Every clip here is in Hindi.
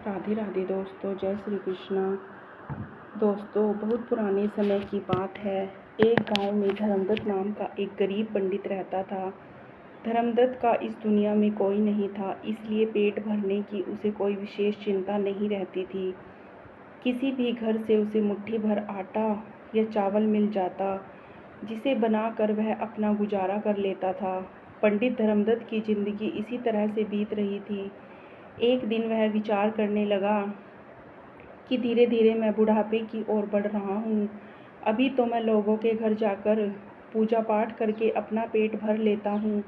राधे राधे दोस्तों, जय श्री कृष्णा। दोस्तों, बहुत पुराने समय की बात है। एक गांव में धर्मदत्त नाम का एक गरीब पंडित रहता था। धर्मदत्त का इस दुनिया में कोई नहीं था, इसलिए पेट भरने की उसे कोई विशेष चिंता नहीं रहती थी। किसी भी घर से उसे मुट्ठी भर आटा या चावल मिल जाता, जिसे बनाकर वह अपना गुजारा कर लेता था। पंडित धर्मदत्त की जिंदगी इसी तरह से बीत रही थी। एक दिन वह विचार करने लगा कि धीरे धीरे मैं बुढ़ापे की ओर बढ़ रहा हूँ। अभी तो मैं लोगों के घर जाकर पूजा पाठ करके अपना पेट भर लेता हूँ,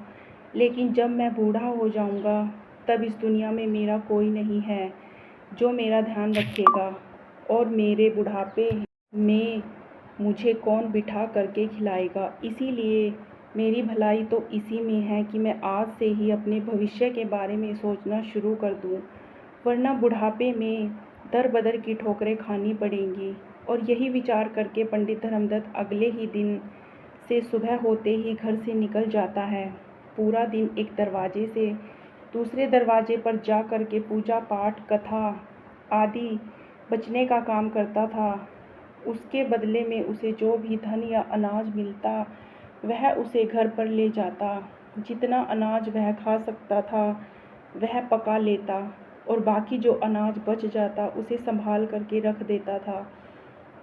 लेकिन जब मैं बूढ़ा हो जाऊँगा तब इस दुनिया में मेरा कोई नहीं है जो मेरा ध्यान रखेगा, और मेरे बुढ़ापे में मुझे कौन बिठा करके खिलाएगा। इसीलिए मेरी भलाई तो इसी में है कि मैं आज से ही अपने भविष्य के बारे में सोचना शुरू कर दूं, वरना बुढ़ापे में दर बदर की ठोकरें खानी पड़ेंगी। और यही विचार करके पंडित धर्मदत्त अगले ही दिन से सुबह होते ही घर से निकल जाता है। पूरा दिन एक दरवाजे से दूसरे दरवाजे पर जा कर के पूजा पाठ, कथा आदि बचने का काम करता था। उसके बदले में उसे जो भी धन या अनाज मिलता वह उसे घर पर ले जाता। जितना अनाज वह खा सकता था वह पका लेता, और बाकी जो अनाज बच जाता उसे संभाल करके रख देता था।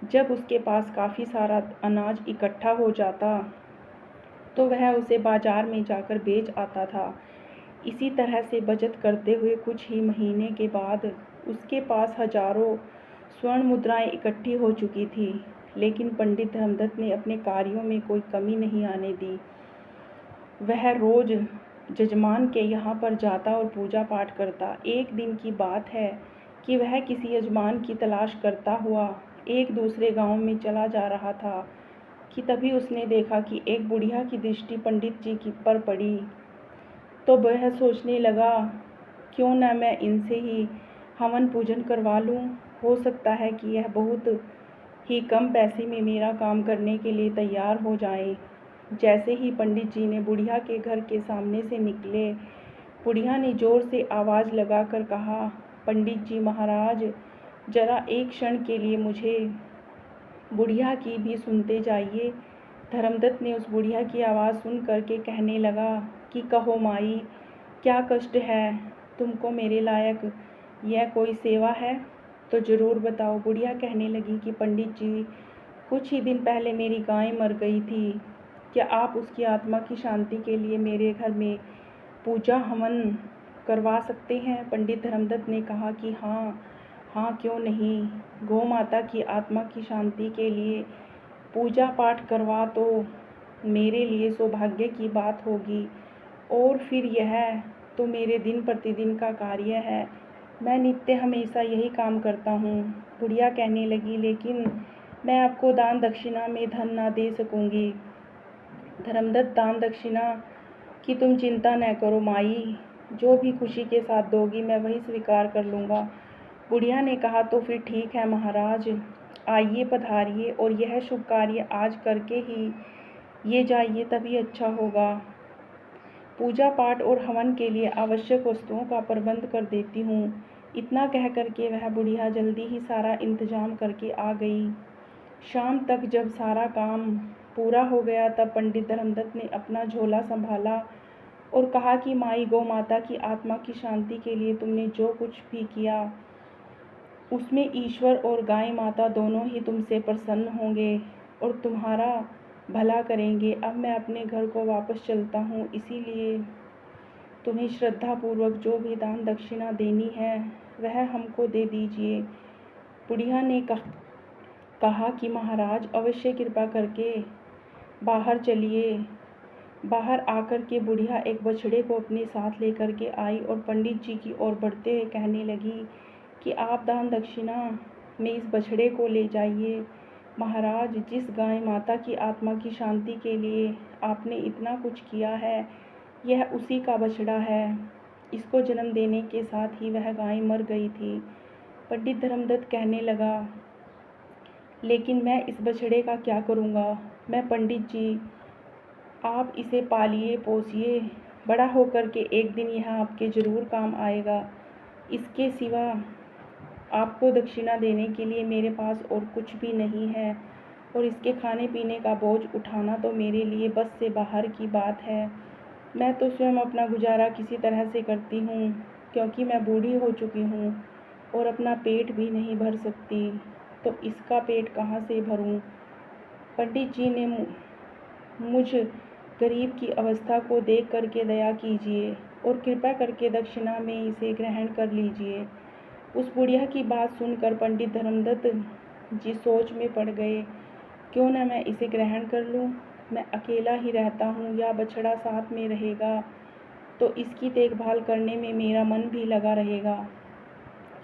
जब उसके पास काफ़ी सारा अनाज इकट्ठा हो जाता तो वह उसे बाजार में जाकर बेच आता था। इसी तरह से बचत करते हुए कुछ ही महीने के बाद उसके पास हजारों स्वर्ण मुद्राएं इकट्ठी हो चुकी थी। लेकिन पंडित धर्मदत्त ने अपने कार्यों में कोई कमी नहीं आने दी। वह रोज जजमान के यहाँ पर जाता और पूजा पाठ करता। एक दिन की बात है कि वह किसी यजमान की तलाश करता हुआ एक दूसरे गांव में चला जा रहा था कि तभी उसने देखा कि एक बुढ़िया की दृष्टि पंडित जी की पर पड़ी। तो वह सोचने लगा, क्यों न मैं इनसे ही हवन पूजन करवा लूं। हो सकता है कि यह बहुत ही कम पैसे में मेरा काम करने के लिए तैयार हो जाएं। जैसे ही पंडित जी ने बुढ़िया के घर के सामने से निकले, बुढ़िया ने जोर से आवाज़ लगाकर कहा, पंडित जी महाराज, जरा एक क्षण के लिए मुझे। बुढ़िया की भी सुनते जाइए। धर्मदत्त ने उस बुढ़िया की आवाज़ सुन करके कहने लगा कि कहो माई, क्या कष्ट है तुमको मेरे लायक? यह कोई सेवा है तो ज़रूर बताओ। बुढ़िया कहने लगी कि पंडित जी, कुछ ही दिन पहले मेरी गाय मर गई थी। क्या आप उसकी आत्मा की शांति के लिए मेरे घर में पूजा हवन करवा सकते हैं? पंडित धर्मदत्त ने कहा कि हाँ हाँ, क्यों नहीं। गौ माता की आत्मा की शांति के लिए पूजा पाठ करवा तो मेरे लिए सौभाग्य की बात होगी, और फिर यह तो मेरे दिन प्रतिदिन का कार्य है। मैं नित्य हमेशा यही काम करता हूँ। बुढ़िया कहने लगी, लेकिन मैं आपको दान दक्षिणा में धन ना दे सकूँगी। धर्मदत्त, दान दक्षिणा की तुम चिंता न करो माई, जो भी खुशी के साथ दोगी मैं वही स्वीकार कर लूँगा। बुढ़िया ने कहा, तो फिर ठीक है महाराज, आइए पधारिए, और यह शुभ कार्य आज करके ही ये जाइए, तभी अच्छा होगा। पूजा पाठ और हवन के लिए आवश्यक वस्तुओं का प्रबंध कर देती हूँ। इतना कह करके वह बुढ़िया जल्दी ही सारा इंतजाम करके आ गई। शाम तक जब सारा काम पूरा हो गया तब पंडित धर्मदत्त ने अपना झोला संभाला और कहा कि माई, गौ माता की आत्मा की शांति के लिए तुमने जो कुछ भी किया उसमें ईश्वर और गाय माता दोनों ही तुमसे प्रसन्न होंगे और तुम्हारा भला करेंगे। अब मैं अपने घर को वापस चलता हूँ, इसीलिए तुम्हें श्रद्धापूर्वक जो भी दान दक्षिणा देनी है वह हमको दे दीजिए। बुढ़िया ने कहा कि महाराज, अवश्य कृपा करके बाहर चलिए। बाहर आकर के बुढ़िया एक बछड़े को अपने साथ लेकर के आई और पंडित जी की ओर बढ़ते हुए कहने लगी कि आप दान दक्षिणा में इस बछड़े को ले जाइए। महाराज, जिस गाय माता की आत्मा की शांति के लिए आपने इतना कुछ किया है, यह उसी का बछड़ा है। इसको जन्म देने के साथ ही वह गाय मर गई थी। पंडित धर्मदत्त कहने लगा, लेकिन मैं इस बछड़े का क्या करूँगा? मैं पंडित जी, आप इसे पालिए पोसिए, बड़ा होकर के एक दिन यह आपके ज़रूर काम आएगा। इसके सिवा आपको दक्षिणा देने के लिए मेरे पास और कुछ भी नहीं है, और इसके खाने पीने का बोझ उठाना तो मेरे लिए बस से बाहर की बात है। मैं तो स्वयं अपना गुजारा किसी तरह से करती हूँ, क्योंकि मैं बूढ़ी हो चुकी हूँ और अपना पेट भी नहीं भर सकती, तो इसका पेट कहाँ से भरूँ। पंडित जी ने मुझ गरीब की अवस्था को देख करके दया कीजिए और कृपा करके दक्षिणा में इसे ग्रहण कर लीजिए। उस बुढ़िया की बात सुनकर पंडित धर्मदत्त जी सोच में पड़ गए। क्यों न मैं इसे ग्रहण कर लूँ। मैं अकेला ही रहता हूँ, या बछड़ा साथ में रहेगा तो इसकी देखभाल करने में मेरा मन भी लगा रहेगा।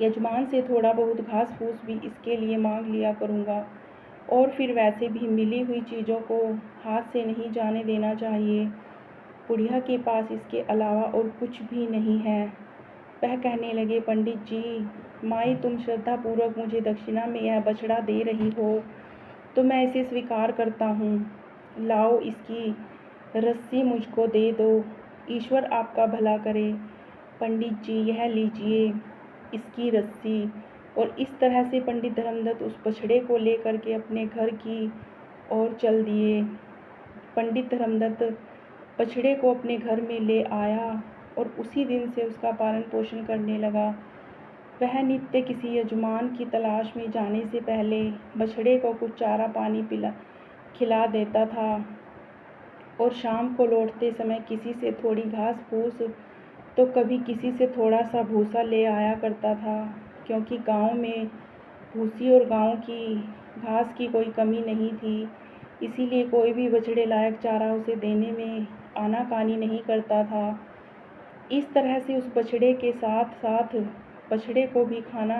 यजमान से थोड़ा बहुत घास फूस भी इसके लिए मांग लिया करूँगा, और फिर वैसे भी मिली हुई चीज़ों को हाथ से नहीं जाने देना चाहिए। बुढ़िया के पास इसके अलावा और कुछ भी नहीं है। वह कहने लगे, पंडित जी, माई तुम श्रद्धापूर्वक मुझे दक्षिणा में यह बछड़ा दे रही हो तो मैं इसे स्वीकार करता हूँ। लाओ, इसकी रस्सी मुझको दे दो, ईश्वर आपका भला करे। पंडित जी, यह लीजिए इसकी रस्सी। और इस तरह से पंडित धर्मदत्त उस बछड़े को लेकर के अपने घर की ओर चल दिए। पंडित धर्मदत्त बछड़े को अपने घर में ले आया और उसी दिन से उसका पालन पोषण करने लगा। वह नित्य किसी यजमान की तलाश में जाने से पहले बछड़े को कुछ चारा पानी खिला देता था, और शाम को लौटते समय किसी से थोड़ी घास फूस तो कभी किसी से थोड़ा सा भूसा ले आया करता था, क्योंकि गांव में भूसी और गांव की घास की कोई कमी नहीं थी। इसीलिए कोई भी बछड़े लायक चारा उसे देने में आनाकानी नहीं करता था। इस तरह से उस बछड़े के साथ साथ बछड़े को भी खाना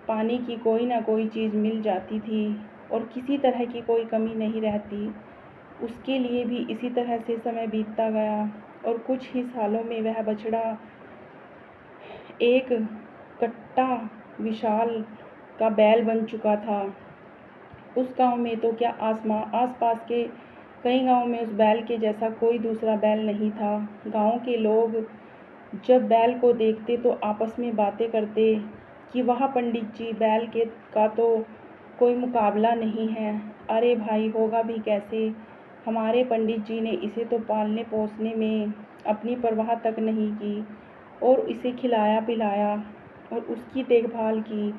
पानी की कोई ना कोई चीज़ मिल जाती थी, और किसी तरह की कोई कमी नहीं रहती। उसके लिए भी इसी तरह से समय बीतता गया, और कुछ ही सालों में वह बछड़ा एक कट्टा विशाल का बैल बन चुका था। उस गांव में तो क्या आसपास के कई गांव में उस बैल के जैसा कोई दूसरा बैल नहीं था। गांव के लोग जब बैल को देखते तो आपस में बातें करते कि वाह पंडित जी, बैल के का तो कोई मुकाबला नहीं है। अरे भाई, होगा भी कैसे, हमारे पंडित जी ने इसे तो पालने पोसने में अपनी परवाह तक नहीं की, और इसे खिलाया पिलाया और उसकी देखभाल की,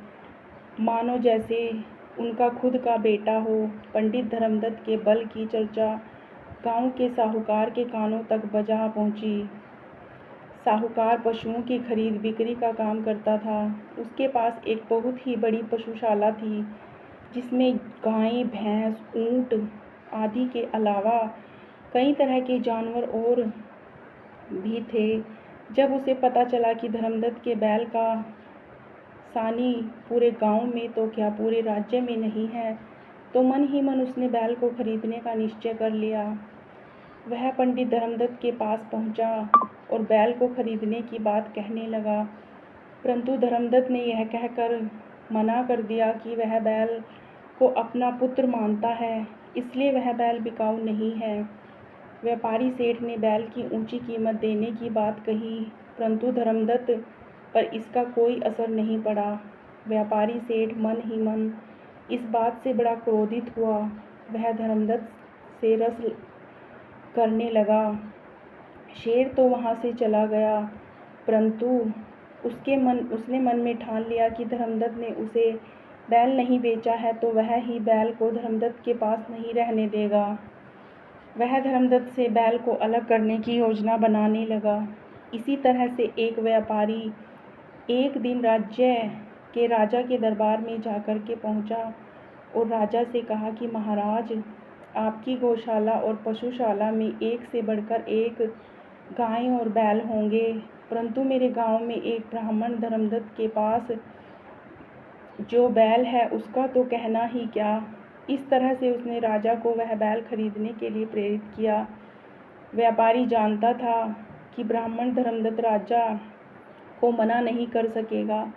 मानो जैसे उनका खुद का बेटा हो। पंडित धर्मदत्त के बल की चर्चा गांव के साहूकार के कानों तक बजा पहुंची। साहूकार पशुओं की खरीद बिक्री का काम करता था। उसके पास एक बहुत ही बड़ी पशुशाला थी, जिसमें गायें, भैंस, ऊंट आदि के अलावा कई तरह के जानवर और भी थे। जब उसे पता चला कि धर्मदत्त के बैल का सानी पूरे गांव में तो क्या पूरे राज्य में नहीं है, तो मन ही मन उसने बैल को खरीदने का निश्चय कर लिया। वह पंडित धर्मदत्त के पास पहुंचा और बैल को खरीदने की बात कहने लगा, परंतु धर्मदत्त ने यह कहकर मना कर दिया कि वह बैल को अपना पुत्र मानता है, इसलिए वह बैल बिकाऊ नहीं है। व्यापारी सेठ ने बैल की ऊंची कीमत देने की बात कही, परंतु धर्मदत्त पर इसका कोई असर नहीं पड़ा। व्यापारी सेठ मन ही मन इस बात से बड़ा क्रोधित हुआ। वह धर्मदत्त से रस करने लगा। शेर तो वहाँ से चला गया, परंतु उसने मन में ठान लिया कि धर्मदत्त ने उसे बैल नहीं बेचा है तो वह ही बैल को धर्मदत्त के पास नहीं रहने देगा। वह धर्मदत्त से बैल को अलग करने की योजना बनाने लगा। इसी तरह से एक व्यापारी एक दिन राज्य के राजा के दरबार में जाकर के पहुंचा और राजा से कहा कि महाराज, आपकी गौशाला और पशुशाला में एक से बढ़कर एक गाय और बैल होंगे, परंतु मेरे गांव में एक ब्राह्मण धर्मदत्त के पास जो बैल है उसका तो कहना ही क्या। इस तरह से उसने राजा को वह बैल खरीदने के लिए प्रेरित किया। व्यापारी जानता था कि ब्राह्मण धर्मदत्त राजा को मना नहीं कर सकेगा,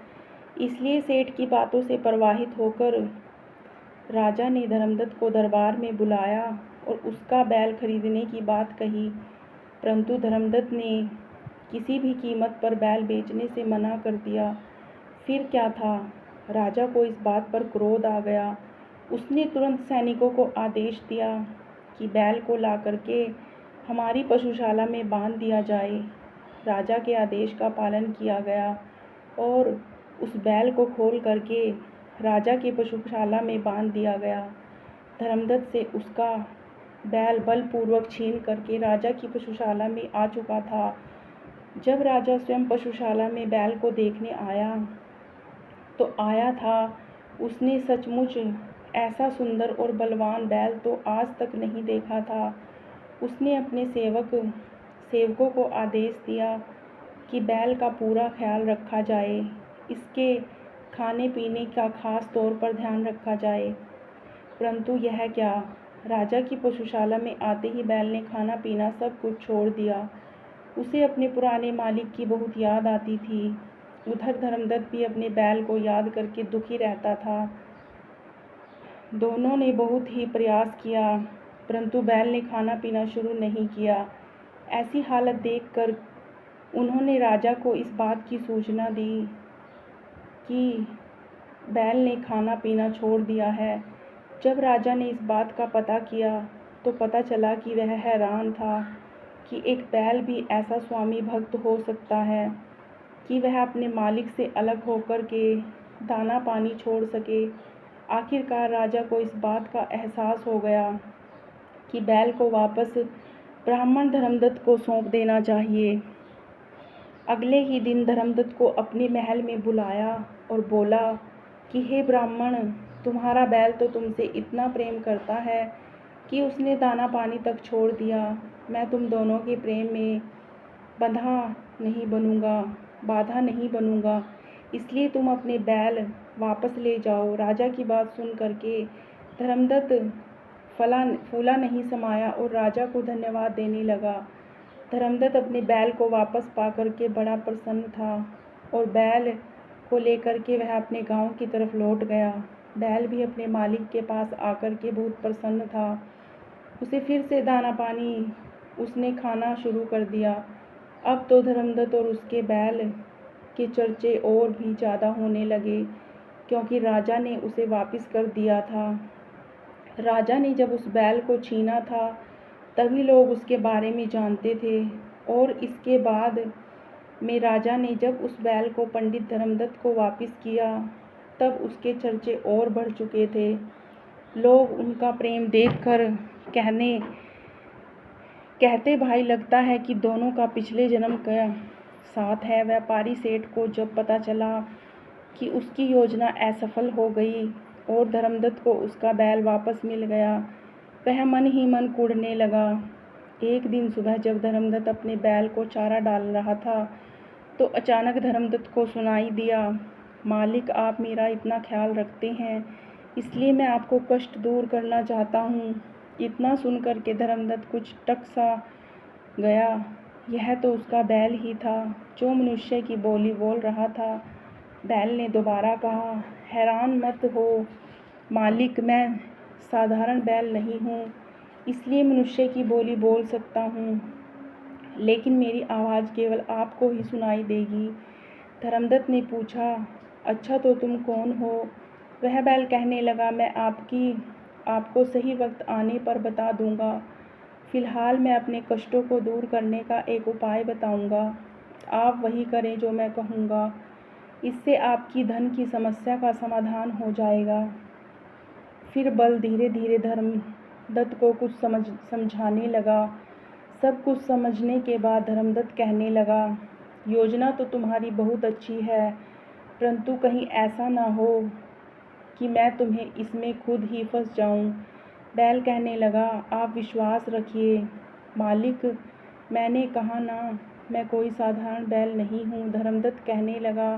इसलिए सेठ की बातों से प्रभावित होकर राजा ने धर्मदत्त को दरबार में बुलाया और उसका बैल खरीदने की बात कही, परंतु धर्मदत्त ने किसी भी कीमत पर बैल बेचने से मना कर दिया। फिर क्या था, राजा को इस बात पर क्रोध आ गया। उसने तुरंत सैनिकों को आदेश दिया कि बैल को ला करके हमारी पशुशाला में बांध दिया जाए। राजा के आदेश का पालन किया गया और उस बैल को खोल करके राजा की पशुशाला में बांध दिया गया। धर्मदत्त से उसका बैल बलपूर्वक छीन करके राजा की पशुशाला में आ चुका था। जब राजा स्वयं पशुशाला में बैल को देखने आया तो आया था, उसने सचमुच ऐसा सुंदर और बलवान बैल तो आज तक नहीं देखा था। उसने अपने सेवकों को आदेश दिया कि बैल का पूरा ख्याल रखा जाए, इसके खाने पीने का खास तौर पर ध्यान रखा जाए। परंतु यह क्या, राजा की पशुशाला में आते ही बैल ने खाना पीना सब कुछ छोड़ दिया। उसे अपने पुराने मालिक की बहुत याद आती थी। उधर धर्मदत्त भी अपने बैल को याद करके दुखी रहता था। दोनों ने बहुत ही प्रयास किया, परंतु बैल ने खाना पीना शुरू नहीं किया। ऐसी हालत देखकर उन्होंने राजा को इस बात की सूचना दी कि बैल ने खाना पीना छोड़ दिया है। जब राजा ने इस बात का पता किया तो पता चला कि वह हैरान था कि एक बैल भी ऐसा स्वामी भक्त हो सकता है कि वह अपने मालिक से अलग होकर के दाना पानी छोड़ सके। आखिरकार राजा को इस बात का एहसास हो गया कि बैल को वापस ब्राह्मण धर्मदत्त को सौंप देना चाहिए। अगले ही दिन धर्मदत्त को अपने महल में बुलाया और बोला कि हे ब्राह्मण, तुम्हारा बैल तो तुमसे इतना प्रेम करता है कि उसने दाना पानी तक छोड़ दिया। मैं तुम दोनों के प्रेम में बाधा नहीं बनूंगा, इसलिए तुम अपने बैल वापस ले जाओ। राजा की बात सुन करके धर्मदत्त फूला नहीं समाया और राजा को धन्यवाद देने लगा। धर्मदत्त अपने बैल को वापस पा करके बड़ा प्रसन्न था और बैल को लेकर के वह अपने गांव की तरफ लौट गया। बैल भी अपने मालिक के पास आकर के बहुत प्रसन्न था। उसे फिर से दाना पानी उसने खाना शुरू कर दिया। अब तो धर्मदत्त और उसके बैल के चर्चे और भी ज़्यादा होने लगे, क्योंकि राजा ने उसे वापस कर दिया था। राजा ने जब उस बैल को छीना था तभी लोग उसके बारे में जानते थे, और इसके बाद में राजा ने जब उस बैल को पंडित धर्मदत्त को वापस किया तब उसके चर्चे और बढ़ चुके थे। लोग उनका प्रेम देखकर कहते भाई लगता है कि दोनों का पिछले जन्म का साथ है। व्यापारी सेठ को जब पता चला कि उसकी योजना असफल हो गई और धर्मदत्त को उसका बैल वापस मिल गया, वह मन ही मन कुढ़ने लगा। एक दिन सुबह जब धर्मदत्त अपने बैल को चारा डाल रहा था तो अचानक धर्मदत्त को सुनाई दिया, मालिक आप मेरा इतना ख्याल रखते हैं, इसलिए मैं आपको कष्ट दूर करना चाहता हूँ। इतना सुनकर के धर्मदत्त कुछ टक सा गया। यह तो उसका बैल ही था जो मनुष्य की बोली बोल रहा था। बैल ने दोबारा कहा, हैरान मत हो मालिक, मैं साधारण बैल नहीं हूँ, इसलिए मनुष्य की बोली बोल सकता हूँ, लेकिन मेरी आवाज़ केवल आपको ही सुनाई देगी। धर्मदत्त ने पूछा, अच्छा तो तुम कौन हो? वह बैल कहने लगा, मैं आपको सही वक्त आने पर बता दूंगा। फिलहाल मैं अपने कष्टों को दूर करने का एक उपाय बताऊंगा। आप वही करें जो मैं कहूँगा, इससे आपकी धन की समस्या का समाधान हो जाएगा। फिर बल धीरे धीरे धर्मदत्त को कुछ समझाने लगा। सब कुछ समझने के बाद धर्मदत्त कहने लगा, योजना तो तुम्हारी बहुत अच्छी है, परंतु कहीं ऐसा ना हो कि मैं तुम्हें इसमें खुद ही फंस जाऊं। बैल कहने लगा, आप विश्वास रखिए मालिक, मैंने कहा ना, मैं कोई साधारण बैल नहीं हूँ। धर्मदत्त कहने लगा,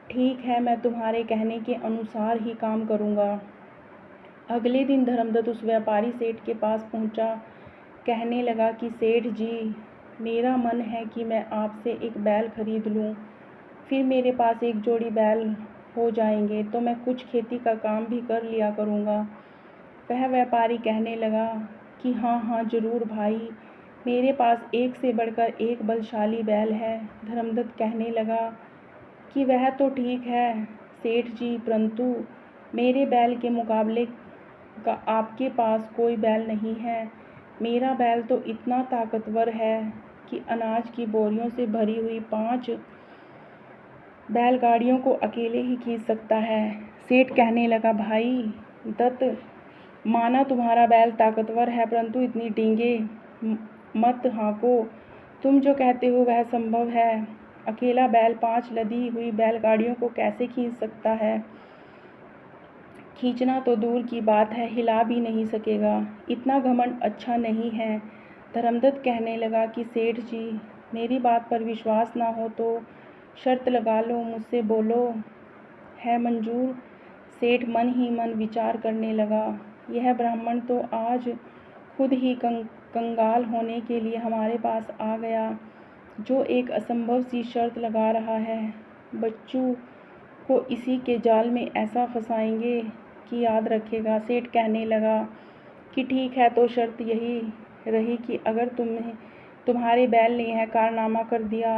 ठीक है, मैं तुम्हारे कहने के अनुसार ही काम करूँगा। अगले दिन धर्मदत्त उस व्यापारी सेठ के पास पहुँचा। कहने लगा कि सेठ जी, मेरा मन है कि मैं आपसे एक बैल खरीद लूँ, फिर मेरे पास एक जोड़ी बैल हो जाएंगे तो मैं कुछ खेती का काम भी कर लिया करूँगा। वह व्यापारी कहने लगा कि हाँ ज़रूर भाई, मेरे पास एक से बढ़कर एक बलशाली बैल है। धर्मदत्त कहने लगा कि वह तो ठीक है, सेठ जी, परंतु मेरे बैल के मुकाबले का आपके पास कोई बैल नहीं है। मेरा बैल तो इतना ताकतवर है कि अनाज की बोरियों से भरी हुई 5 बैलगाड़ियों को अकेले ही खींच सकता है। सेठ कहने लगा, भाई दत्त, माना तुम्हारा बैल ताकतवर है, परंतु इतनी डींगे मत हाँको। तुम जो कहते हो वह संभव है। अकेला बैल 5 लदी हुई बैलगाड़ियों को कैसे खींच सकता है? खींचना तो दूर की बात है, हिला भी नहीं सकेगा। इतना घमंड अच्छा नहीं है। धर्मदत्त कहने लगा कि सेठ जी, मेरी बात पर विश्वास ना हो तो शर्त लगा लो, मुझसे बोलो, है मंजूर? सेठ मन ही मन विचार करने लगा। यह ब्राह्मण तो आज खुद ही कंगाल होने के लिए हमारे पास आ गया, जो एक असंभव सी शर्त लगा रहा है। बच्चू को इसी के जाल में ऐसा फंसाएंगे कि याद रखेगा। सेठ कहने लगा कि ठीक है, तो शर्त यही रही कि अगर तुम्हारे बैल ने यह कारनामा कर दिया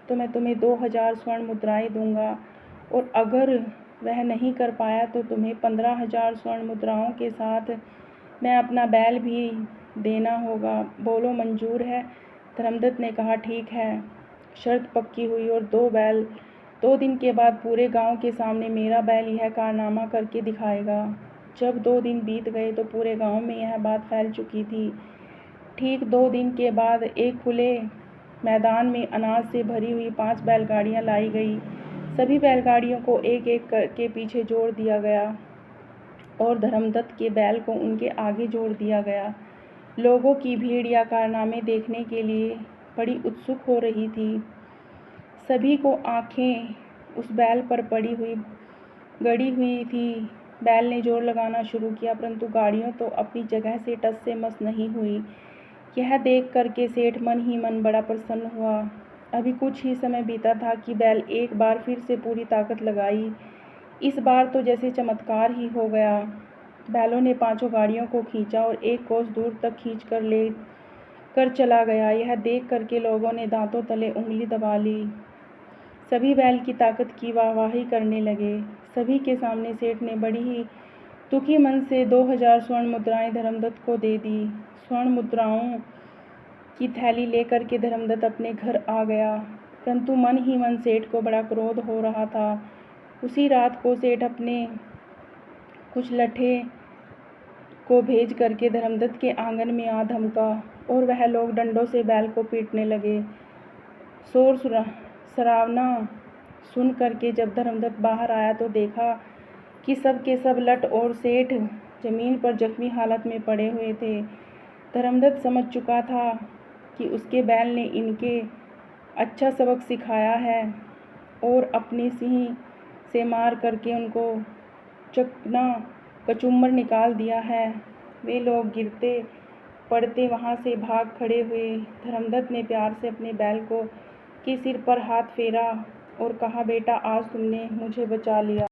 तो मैं तुम्हें 2000 स्वर्ण मुद्राएं दूंगा, और अगर वह नहीं कर पाया तो तुम्हें 15,000 स्वर्ण मुद्राओं के साथ मैं अपना बैल भी देना होगा। बोलो, मंजूर है? धर्मदत्त ने कहा, ठीक है, शर्त पक्की हुई और 2 दिन के बाद पूरे गांव के सामने मेरा बैल यह कारनामा करके दिखाएगा। जब 2 दिन बीत गए तो पूरे गांव में यह बात फैल चुकी थी। ठीक 2 दिन के बाद एक खुले मैदान में अनाज से भरी हुई 5 बैलगाड़ियां लाई गई। सभी बैलगाड़ियों को एक एक करके पीछे जोड़ दिया गया और धर्मदत्त के बैल को उनके आगे जोड़ दिया गया। लोगों की भीड़ या कारनामे देखने के लिए बड़ी उत्सुक हो रही थी। सभी को आंखें उस बैल पर गड़ी हुई थी। बैल ने जोर लगाना शुरू किया, परंतु गाड़ियां तो अपनी जगह से टस से मस नहीं हुई। यह देख करके सेठ मन ही मन बड़ा प्रसन्न हुआ। अभी कुछ ही समय बीता था कि बैल एक बार फिर से पूरी ताकत लगाई। इस बार तो जैसे चमत्कार ही हो गया। बैलों ने 5 गाड़ियों को खींचा और 1 कोस दूर तक खींच कर ले कर चला गया। यह देख करके लोगों ने दांतों तले उंगली दबा ली। सभी बैल की ताकत की वाहवाही करने लगे। सभी के सामने सेठ ने बड़ी ही दुखी मन से 2000 स्वर्ण मुद्राएं धर्मदत्त को दे दी। स्वर्ण मुद्राओं की थैली लेकर के धर्मदत्त अपने घर आ गया, परंतु मन ही मन सेठ को बड़ा क्रोध हो रहा था। उसी रात को सेठ अपने कुछ लट्ठे को भेज करके धर्मदत्त के आंगन में आ धमका और वह लोग डंडों से बैल को पीटने लगे। शोर सरावना सुन करके जब धर्मदत्त बाहर आया तो देखा कि सब के सब लट और सेठ जमीन पर जख्मी हालत में पड़े हुए थे। धर्मदत्त समझ चुका था कि उसके बैल ने इनके अच्छा सबक सिखाया है और अपनी सिंह से मार करके उनको चकना कचूमर निकाल दिया है। वे लोग गिरते पड़ते वहाँ से भाग खड़े हुए। धर्मदत्त ने प्यार से अपने बैल के सिर पर हाथ फेरा और कहा, बेटा, आज तुमने मुझे बचा लिया।